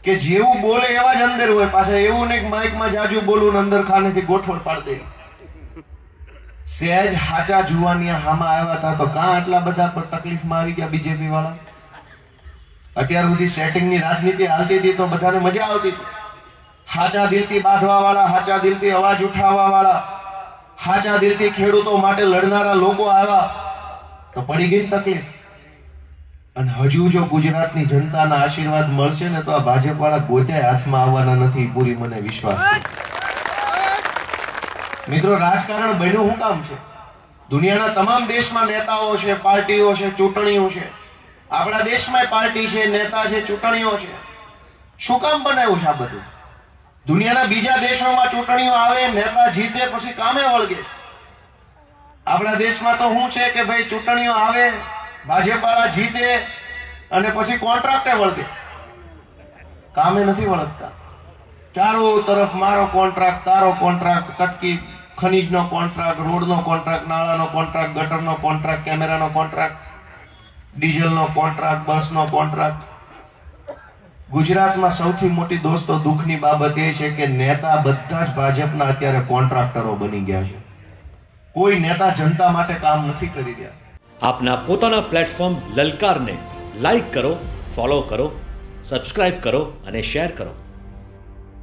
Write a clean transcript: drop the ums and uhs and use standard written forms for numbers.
કે જેવું બોલે એવા જ અંદર હોય. પાછા એવું ને માઇકમાં જાજુ બોલવું ને અંદર ખાનેથી ગોઠવણ પાડી દે. સહેજ હાચા જુવાનિયા હામાં આવ્યા હતા તો કાં આટલા બધા પર તકલીફમાં આવી ગયા બીજેપી વાળા? અત્યાર સુધી સેટિંગની રાજનીતિ હાલતી હતી તો બધાને મજા આવતી હતી. હાચા દિલથી બાંધવા વાળા, હાચા દિલથી અવાજ ઉઠાવવા વાળા, હાચા દિલથી ખેડૂતો માટે લડનારા લોકો આવ્યા તો પડી ગઈ તકલીફ. અને હજુ જો ગુજરાતની જનતાના આશીર્વાદ મળશે ને તો આ ભાજપ વાળા ગોતે હાથમાં આવવાના નથી, પૂરી મને વિશ્વાસ છે. મિત્રો, રાજકારણ બન્યું શું કામ છે? દુનિયાના તમામ દેશમાં નેતાઓ છે, પાર્ટીઓ છે, ચૂંટણીઓ છે. આપણા દેશમાં પાર્ટી છે, નેતા છે, ચૂંટણીઓ છે. શું કામ બનાવ્યું છે આ બધું? દુનિયાના બીજા દેશોમાં ચૂંટણીઓ આવે, નેતા જીતે, પછી કામે વળગે છે. આપણા દેશમાં તો શું છે કે ભાઈ ચૂંટણીઓ આવે, ભાજપ વાળા જીતે અને પછી કોન્ટ્રાક્ટે વળગે, કામે નથી વળગતા. ચારો તરફ મારો કોન્ટ્રાક્ટ, તારો કોન્ટ્રાક્ટ, કટકી ખનીજનો કોન્ટ્રાક્ટ, રોડનો કોન્ટ્રાક્ટ, નાળાનો કોન્ટ્રાક્ટ, ગટરનો કોન્ટ્રાક્ટ, કેમેરાનો કોન્ટ્રાક્ટ, ડીઝલનો કોન્ટ્રાક્ટ, બસનો કોન્ટ્રાક્ટ. ગુજરાતમાં સૌથી મોટી દોસ્તો દુઃખની બાબત એ છે કે નેતા બધા જ ભાજપના અત્યારે કોન્ટ્રાક્ટરો બની ગયા છે. કોઈ નેતા જનતા માટે કામ નથી કરી રહ્યા. આપના પોતાના પ્લેટફોર્મ લલકારને લાઈક કરો, ફોલો કરો, સબસ્ક્રાઇબ કરો અને શેર કરો.